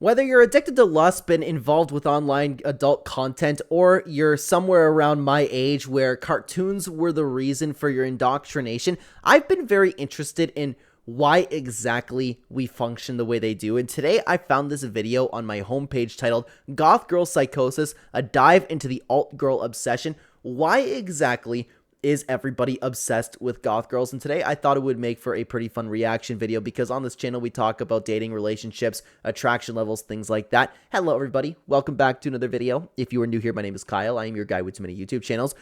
Whether you're addicted to lust, been involved with online adult content, or you're somewhere around my age where cartoons were the reason for your indoctrination, I've been very interested in why exactly we function the way they do. And today I found this video on my homepage titled Goth Girl Psychosis, a dive into the alt girl obsession. Why exactly is everybody obsessed with goth girls? And today I thought it would make for a pretty fun reaction video because on this channel we talk about dating, relationships, attraction levels, things like that. Hello everybody, welcome back to another video. If you are new here, my name is Kyle. I am your guy with too many YouTube channels.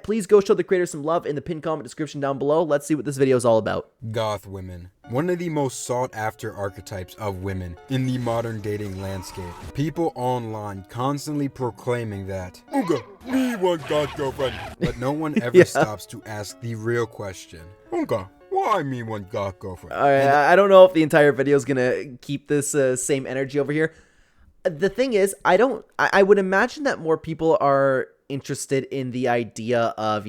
Please go show the creator some love in the pinned comment description down below. Let's see what this video is all about. Goth women. One of the most sought after archetypes of women in the modern dating landscape. People online constantly proclaiming that, Ooga, me one goth girlfriend. But no one ever stops to ask the real question. Ooga, why me one goth girlfriend? I don't know if the entire video is gonna keep this same energy over here. The thing is, I would imagine that more people are interested in the idea of,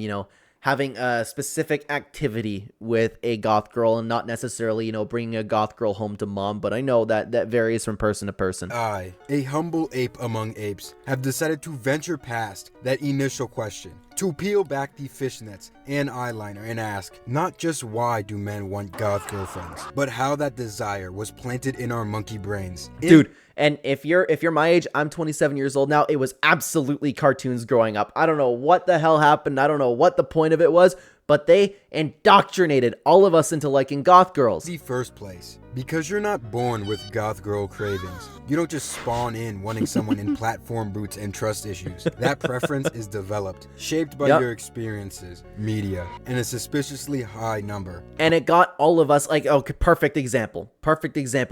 having a specific activity with a goth girl and not necessarily, bringing a goth girl home to mom. But I know that varies from person to person. I, a humble ape among apes, have decided to venture past that initial question, to peel back the fishnets and eyeliner and ask, not just why do men want goth girlfriends, but how that desire was planted in our monkey brains. Dude, and if you're my age, I'm 27 years old now. It was absolutely cartoons growing up. I don't know what the hell happened. I don't know what the point of it was, but they indoctrinated all of us into liking goth girls. The first place, because you're not born with goth girl cravings. You don't just spawn in wanting someone in platform boots and trust issues. That preference is developed, shaped by your experiences, media, and a suspiciously high number. And it got all of us, like, okay, perfect example.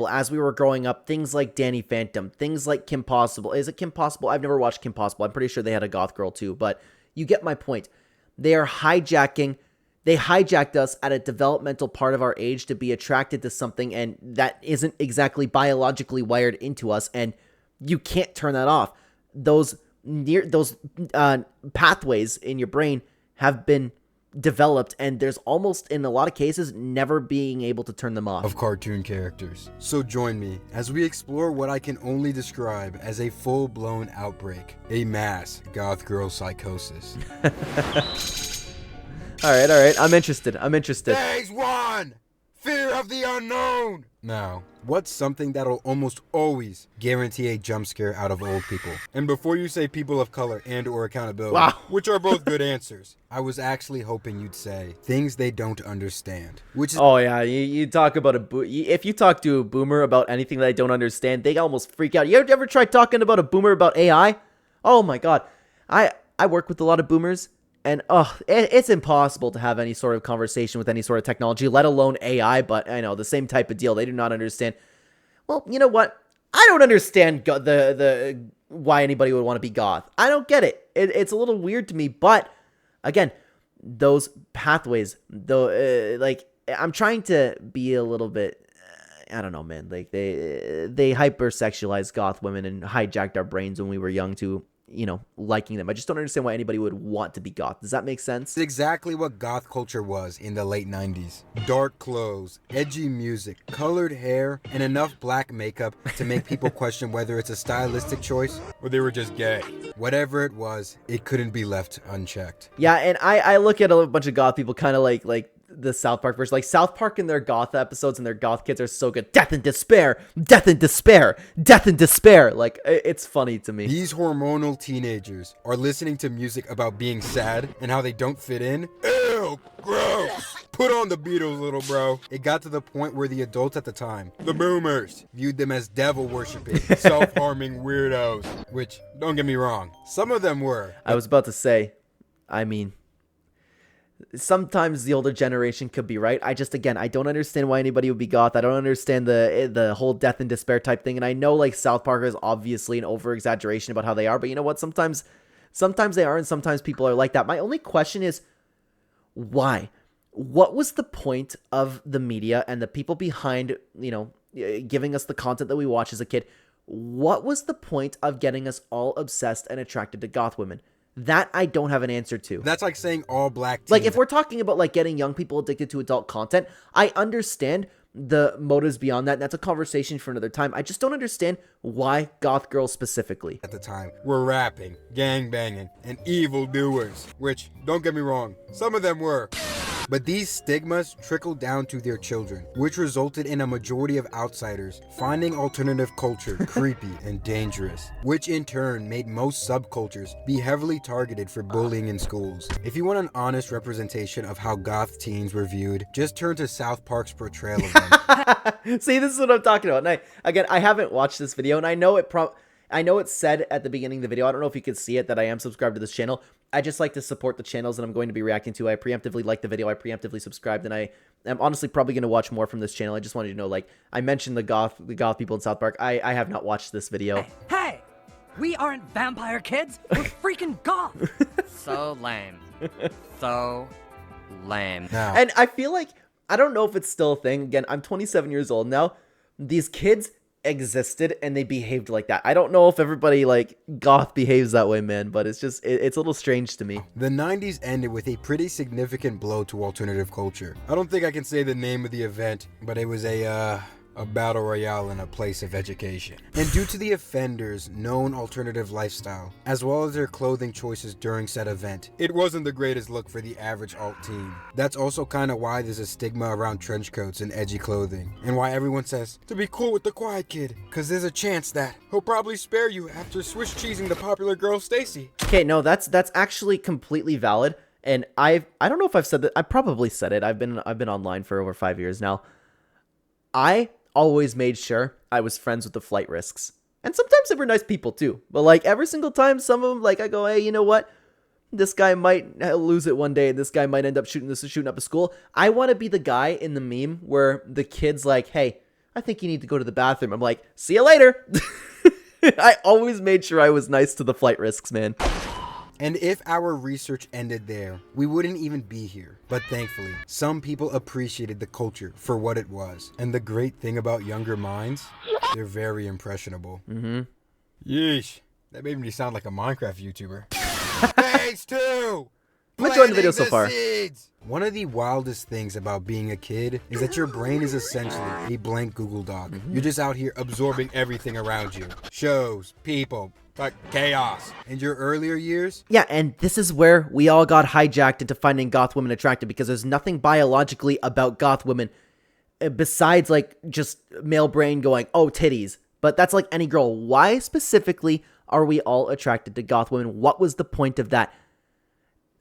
As we were growing up, things like Danny Phantom, things like Kim Possible. Is it Kim Possible? I've never watched Kim Possible. I'm pretty sure they had a goth girl too, but you get my point. They hijacked us at a developmental part of our age to be attracted to something, and that isn't exactly biologically wired into us, and you can't turn that off. Those pathways in your brain have been developed, and there's almost, in a lot of cases, never being able to turn them off. Of cartoon characters. So join me as we explore what I can only describe as a full-blown outbreak, a mass goth girl psychosis. All right. I'm interested. Phase 1! Fear of the unknown! Now, what's something that'll almost always guarantee a jump scare out of old people? And before you say people of color and or accountability, which are both good answers, I was actually hoping you'd say things they don't understand. Which is you talk about if you talk to a boomer about anything that they don't understand, they almost freak out. You ever try talking about a boomer about AI? Oh my god. I work with a lot of boomers. And it's impossible to have any sort of conversation with any sort of technology, let alone AI. But I know the same type of deal. They do not understand. Well, you know what? I don't understand the why anybody would want to be goth. I don't get it. It's a little weird to me. But again, those pathways, though, like I'm trying to be a little bit. I don't know, man. Like they hypersexualized goth women and hijacked our brains when we were young to, liking them. I just don't understand why anybody would want to be goth. Does that make sense? It's exactly what goth culture was in the late 90s. Dark clothes, edgy music, colored hair, and enough black makeup to make people question whether it's a stylistic choice or they were just gay. Whatever it was, it couldn't be left unchecked. Yeah, and I look at a bunch of goth people kind of like the South Park version. Like South Park and their goth episodes and their goth kids are so good. Death and despair, death and despair, death and despair. Like, it's funny to me. These hormonal teenagers are listening to music about being sad and how they don't fit in. Ew, gross. Put on the Beatles, little bro. It got to the point where the adults at the time, the boomers, viewed them as devil-worshipping, self-harming weirdos. Which, don't get me wrong, some of them were. I was about to say, I mean, sometimes the older generation could be right. I don't understand why anybody would be goth. I don't understand the whole death and despair type thing. And I know like South Park is obviously an over exaggeration about how they are, but you know what? Sometimes they are, and sometimes people are like that. My only question is why? What was the point of the media and the people behind, giving us the content that we watch as a kid? What was the point of getting us all obsessed and attracted to goth women? That I don't have an answer to. That's like saying all black teens. Like, if we're talking about, like, getting young people addicted to adult content, I understand the motives beyond that. And that's a conversation for another time. I just don't understand why goth girls specifically. At the time, were rapping, gangbanging, and evil doers. Which, don't get me wrong, some of them were. But these stigmas trickled down to their children, which resulted in a majority of outsiders finding alternative culture creepy and dangerous, which in turn made most subcultures be heavily targeted for bullying in schools. If you want an honest representation of how goth teens were viewed, just turn to South Park's portrayal of them. See, this is what I'm talking about. And I haven't watched this video, and I know it said at the beginning of the video, I don't know if you could see it, that I am subscribed to this channel. I just like to support the channels that I'm going to be reacting to. I preemptively like the video, I preemptively subscribed, and I am honestly probably going to watch more from this channel. I just wanted you to know, like, I mentioned the goth people in South Park. I have not watched this video. Hey! We aren't vampire kids! We're freaking goth! So lame. So lame. Now, And I feel like, I don't know if it's still a thing. Again, I'm 27 years old now. These kids existed and they behaved like that. I don't know if everybody like goth behaves that way, man, but it's just it's a little strange to me. the 90s ended with a pretty significant blow to alternative culture. I don't think I can say the name of the event, but it was a battle royale in a place of education. And due to the offenders' known alternative lifestyle, as well as their clothing choices during said event, it wasn't the greatest look for the average alt teen. That's also kind of why there's a stigma around trench coats and edgy clothing, and why everyone says to be cool with the quiet kid, cause there's a chance that he'll probably spare you after Swiss cheesing the popular girl Stacy. Okay, no, that's actually completely valid. And I don't know if I've said that. I probably said it. I've been online for over 5 years now. I always made sure I was friends with the flight risks. And sometimes they were nice people too. But like every single time, some of them, like I go, hey, you know what? This guy might lose it one day. This guy might end up shooting up a school. I want to be the guy in the meme where the kid's like, hey, I think you need to go to the bathroom. I'm like, see you later. I always made sure I was nice to the flight risks, man. And if our research ended there, we wouldn't even be here. But thankfully, some people appreciated the culture for what it was. And the great thing about younger minds, they're very impressionable. Mm-hmm. Yeesh, that made me sound like a Minecraft YouTuber. Phase 2! I'm enjoying the video so Planting far. the seeds! One of the wildest things about being a kid is that your brain is essentially a blank Google Doc. You're just out here absorbing everything around you. Shows, people, like chaos. In your earlier years, Yeah, and this is where we all got hijacked into finding goth women attractive, because there's nothing biologically about goth women besides like just male brain going, oh, titties. But that's like any girl. Why specifically are we all attracted to goth women? What was the point of that?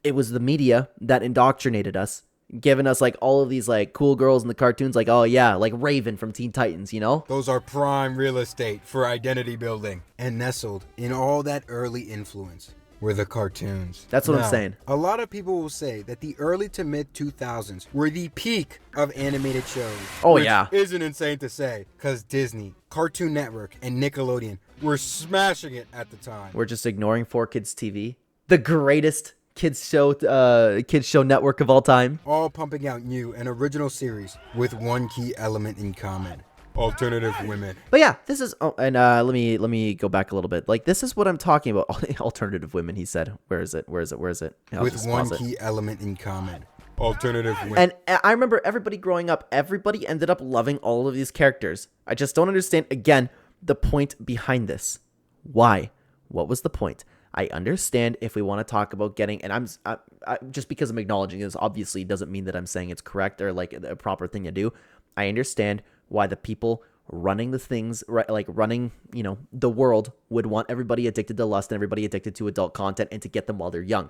It was the media that indoctrinated us, giving us like all of these like cool girls in the cartoons, like, oh yeah, like Raven from Teen Titans, you know? those are prime real estate for identity building. And nestled in all that early influence were the cartoons. That's what I'm Now, saying. A lot of people will say that the early to mid 2000s were the peak of animated shows. Oh, which yeah. isn't insane to say, because Disney, Cartoon Network, and Nickelodeon were smashing it at the time. We're just ignoring 4Kids TV, the greatest kids show network of all time. All pumping out new and original series with one key element in common: alternative women. But yeah, this is, oh, and let me go back a little bit. Like, this is what I'm talking about. Alternative women, he said. Where is it? I'll With just one pause it. key element in common: alternative women. And I remember everybody growing up, everybody ended up loving all of these characters. I just don't understand, again, the point behind this. Why? What was the point? I understand if we want to talk about getting, and I just because I'm acknowledging this, obviously doesn't mean that I'm saying it's correct or like a proper thing to do. I understand why the people running the things, right, like running, you know, the world would want everybody addicted to lust and everybody addicted to adult content and to get them while they're young.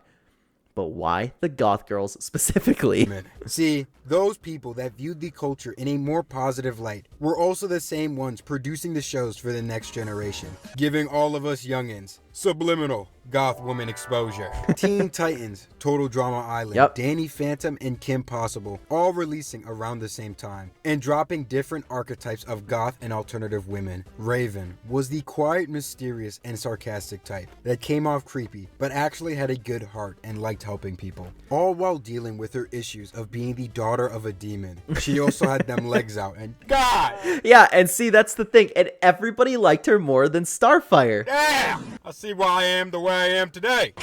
But why the goth girls specifically? See, those people that viewed the culture in a more positive light were also the same ones producing the shows for the next generation, giving all of us youngins subliminal goth woman exposure. Teen Titans, Total Drama Island, Yep. Danny Phantom, and Kim Possible all releasing around the same time and dropping different archetypes of goth and alternative women. Raven was the quiet, mysterious, and sarcastic type that came off creepy but actually had a good heart and liked helping people, all while dealing with her issues of being the daughter of a demon. She also had them legs out, and God Yeah, and see, that's the thing. And everybody liked her more than Starfire. damn, I see why I am the way I am today.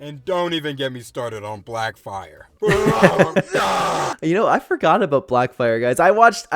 And don't even get me started on Blackfire. You know, I forgot about Blackfire, guys. I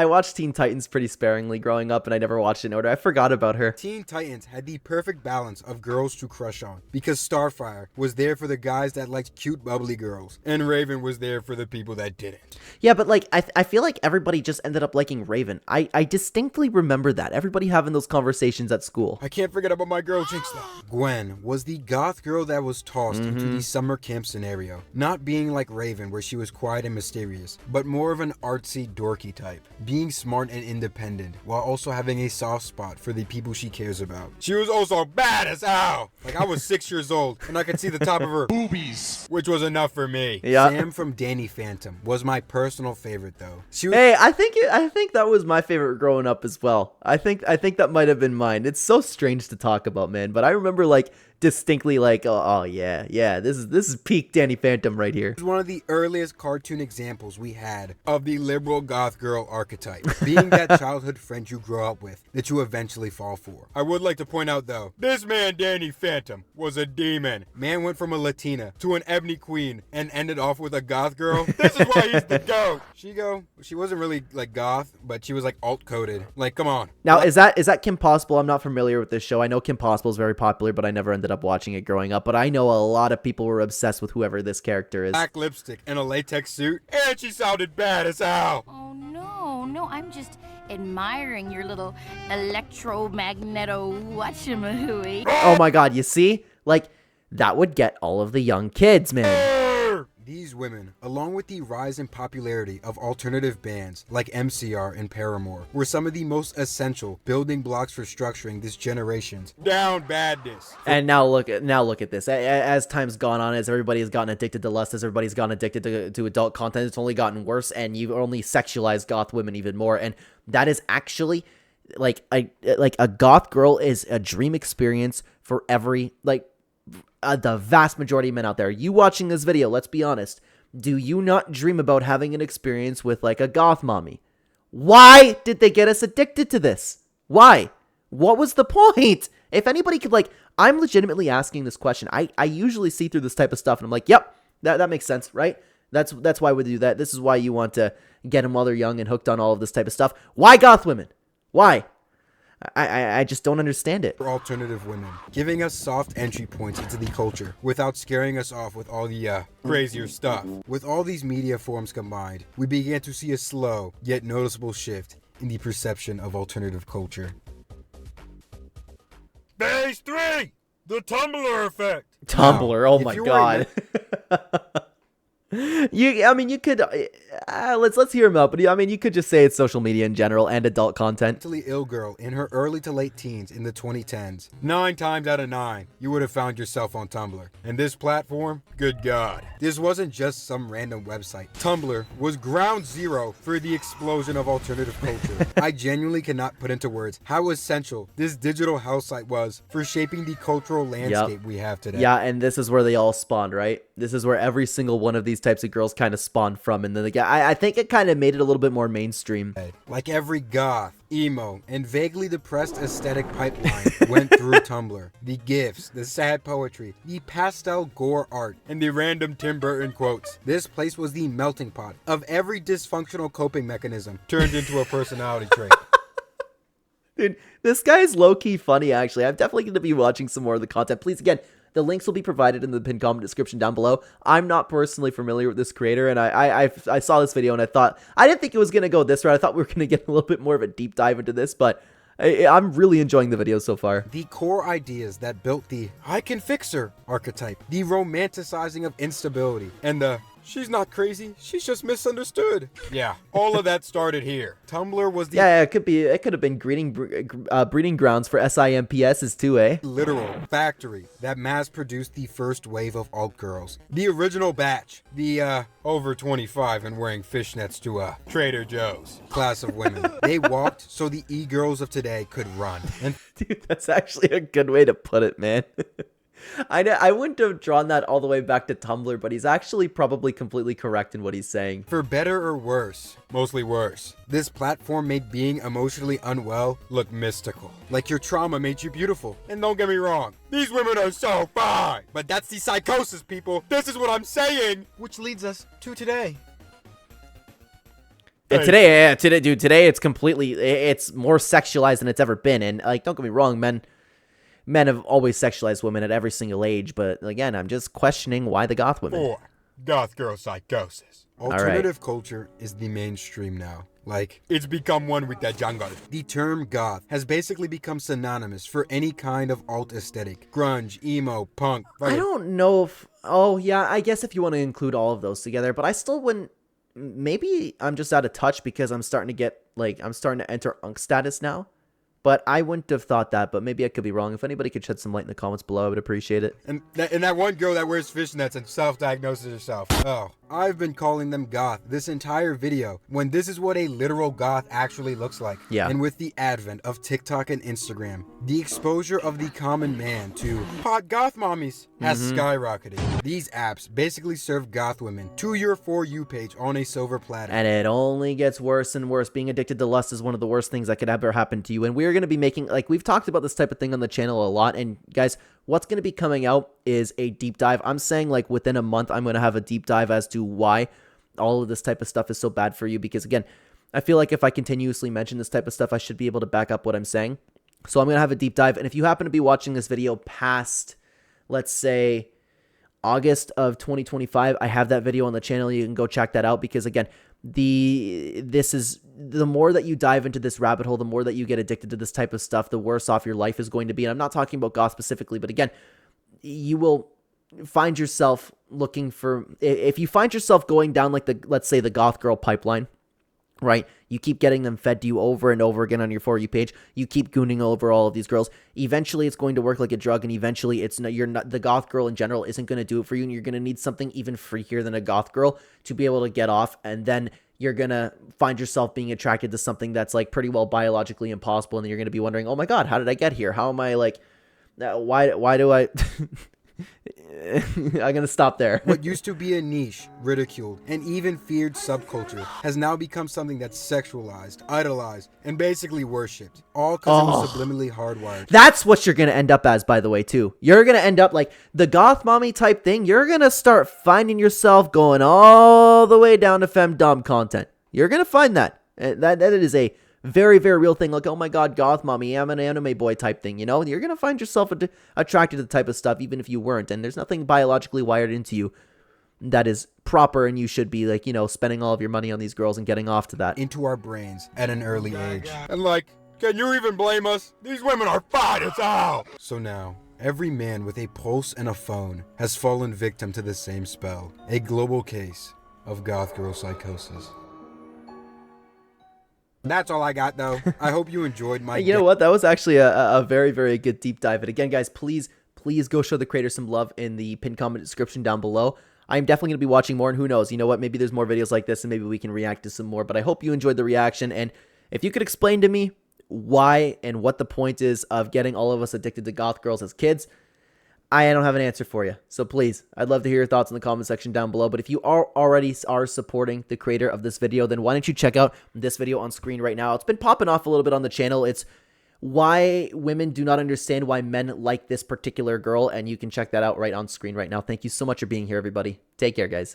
watched Teen Titans pretty sparingly growing up, and I never watched it in order. I forgot about her. Teen Titans had the perfect balance of girls to crush on, because Starfire was there for the guys that liked cute bubbly girls, and Raven was there for the people that didn't. Yeah, but like I feel like everybody just ended up liking Raven. I distinctly remember that. Everybody having those conversations at school. I can't forget about my girl Jinx though. Gwen was the goth girl that was tossed into the summer camp scenario, not being like Raven where she was quiet and mysterious, but more of an artsy dorky type, being smart and independent while also having a soft spot for the people she cares about. She was also bad as hell. Like I was 6 years old and I could see the top of her boobies, which was enough for me. Yeah. Sam from Danny Phantom was my personal favorite though. She was Hey, I think that was my favorite growing up as well. I think that might have been mine. It's so strange to talk about, man, but I remember like distinctly like, oh yeah, this is peak Danny Phantom right here. one of the earliest cartoon examples we had of the liberal goth girl archetype, being that childhood friend you grow up with that you eventually fall for. I would like to point out though, this man Danny Phantom was a demon. Man went from a Latina to an ebony queen and ended off with a goth girl. This is why he's the GOAT. She wasn't really like goth, but she was like alt coded. Like, come on. Now, is that Kim Possible? I'm not familiar with this show. I know Kim Possible is very popular, but I never ended up watching it growing up. But I know a lot of people were obsessed with whoever this character is. Black lipstick and a latex suit, and she sounded bad as hell. Oh no, I'm just admiring your little electromagneto whatchamahooey. Oh my god, you see? Like, that would get all of the young kids, man. These women, along with the rise in popularity of alternative bands like MCR and Paramore, were some of the most essential building blocks for structuring this generation's down badness. And now look at this. As time's gone on, as everybody has gotten addicted to lust, as everybody's gotten addicted to adult content, it's only gotten worse, and you've only sexualized goth women even more. And that is actually like a goth girl is a dream experience for every the vast majority of men out there. You watching this video, let's be honest, do you not dream about having an experience with like a goth mommy? Why did they get us addicted to this? Why? What was the point? If anybody could, like, I'm legitimately asking this question. I usually see through this type of stuff and I'm like, yep, that makes sense, right? That's why we do that. This is why you want to get them while they're young and hooked on all of this type of stuff. Why goth women? Why? I just don't understand it. For alternative women, giving us soft entry points into the culture without scaring us off with all the crazier stuff. With all these media forms combined, we began to see a slow yet noticeable shift in the perception of alternative culture. Phase 3! The Tumblr effect! Tumblr, Now, oh if my you were god. You could let's hear him out, but I mean, you could just say it's social media in general and adult content. Mentally ill girl in her early to late teens in the 2010s. 9 times out of 9, you would have found yourself on Tumblr. And this platform, good God. This wasn't just some random website. Tumblr was ground zero for the explosion of alternative culture. I genuinely cannot put into words how essential this digital hell site was for shaping the cultural landscape we have today. Yeah, and this is where they all spawned, right? This is where every single one of these types of girls kind of spawned from, and then I think it kind of made it a little bit more mainstream. Like every goth, emo, and vaguely depressed aesthetic pipeline went through Tumblr. The gifs, the sad poetry, the pastel gore art, and the random Tim Burton quotes. This place was the melting pot of every dysfunctional coping mechanism turned into a personality trait. Dude, this guy's low-key funny, actually. I'm definitely going to be watching some more of the content. Please, again, the links will be provided in the pinned comment description down below. I'm not personally familiar with this creator, and I saw this video, and I didn't think it was going to go this route. I thought we were going to get a little bit more of a deep dive into this, but I'm really enjoying the video so far. The core ideas that built the I can fix her archetype, the romanticizing of instability, and the she's not crazy, she's just misunderstood. Yeah, all of that started here. Tumblr was the it could have been breeding grounds for SIMPSs too, eh? literal factory that mass-produced the first wave of alt girls. The original batch, the over 25 and wearing fishnets to Trader Joe's class of women. They walked so the e-girls of today could run. And Dude, that's actually a good way to put it, man. I wouldn't have drawn that all the way back to Tumblr, but he's actually probably completely correct in what he's saying. For better or worse, mostly worse, this platform made being emotionally unwell look mystical. Like your trauma made you beautiful. And don't get me wrong, these women are so fine. But that's the psychosis, people. This is what I'm saying. Which leads us to today. And today it's completely, it's more sexualized than it's ever been. And like, don't get me wrong, men have always sexualized women at every single age. But again, I'm just questioning why the goth women. 4. Goth Girl Psychosis. Alternative culture is the mainstream now. Like, it's become one with the jungle. The term goth has basically become synonymous for any kind of alt aesthetic. Grunge, emo, punk. I don't know if, oh yeah, I guess if you want to include all of those together, but I still wouldn't. Maybe I'm just out of touch because I'm starting to get, like, I'm starting to enter unk status now. But I wouldn't have thought that, but maybe I could be wrong. If anybody could shed some light in the comments below, I would appreciate it. And that one girl that wears fishnets and self-diagnoses herself. Oh, I've been calling them goth this entire video, when this is what a literal goth actually looks like. Yeah. And with the advent of TikTok and Instagram, the exposure of the common man to hot goth mommies has skyrocketed. These apps basically serve goth women to your For You page on a silver platter. And it only gets worse and worse. Being addicted to lust is one of the worst things that could ever happen to you. And we're going to be making, like, we've talked about this type of thing on the channel a lot. And guys, what's going to be coming out is a deep dive. I'm saying, like, within a month, I'm going to have a deep dive as to why all of this type of stuff is so bad for you. Because again, I feel like if I continuously mention this type of stuff, I should be able to back up what I'm saying. So I'm going to have a deep dive. And if you happen to be watching this video past, let's say, August of 2025, I have that video on the channel. You can go check that out, because again, the more that you dive into this rabbit hole, the more that you get addicted to this type of stuff, the worse off your life is going to be. And I'm not talking about goth specifically, but again, you will find yourself looking for, if you find yourself going down like the, let's say, the goth girl pipeline, right? You keep getting them fed to you over and over again on your For You page. You keep gooning over all of these girls. Eventually, it's going to work like a drug, and eventually, it's not, you're not, the goth girl in general isn't going to do it for you, and you're going to need something even freakier than a goth girl to be able to get off, and then you're going to find yourself being attracted to something that's like pretty well biologically impossible, and then you're going to be wondering, oh my god, how did I get here? How am I like, why do I... I'm gonna stop there. What used to be a niche, ridiculed, and even feared subculture has now become something that's sexualized, idolized, and basically worshipped. All because it was subliminally hardwired. That's what you're gonna end up as, by the way, too. You're gonna end up like the goth mommy type thing. You're gonna start finding yourself going all the way down to femdom content. You're gonna find that. That is a very, very real thing. Like, oh my god, goth mommy, I'm an anime boy type thing, you know? You're going to find yourself attracted to the type of stuff, even if you weren't. And there's nothing biologically wired into you that is proper, and you should be, like, you know, spending all of your money on these girls and getting off to that. Into our brains at an early age. And like, can you even blame us? These women are fine as hell! So now, every man with a pulse and a phone has fallen victim to the same spell. A global case of Goth Girl Psychosis. That's all I got, though. I hope you enjoyed my... You know what? That was actually a very, very good deep dive. And again, guys, please go show the creator some love in the pinned comment description down below. I'm definitely going to be watching more, and who knows? You know what? Maybe there's more videos like this, and maybe we can react to some more. But I hope you enjoyed the reaction, and if you could explain to me why and what the point is of getting all of us addicted to goth girls as kids, I don't have an answer for you. So please, I'd love to hear your thoughts in the comment section down below. But if you already are supporting the creator of this video, then why don't you check out this video on screen right now? It's been popping off a little bit on the channel. It's why women do not understand why men like this particular girl, and you can check that out right on screen right now. Thank you so much for being here, everybody. Take care, guys.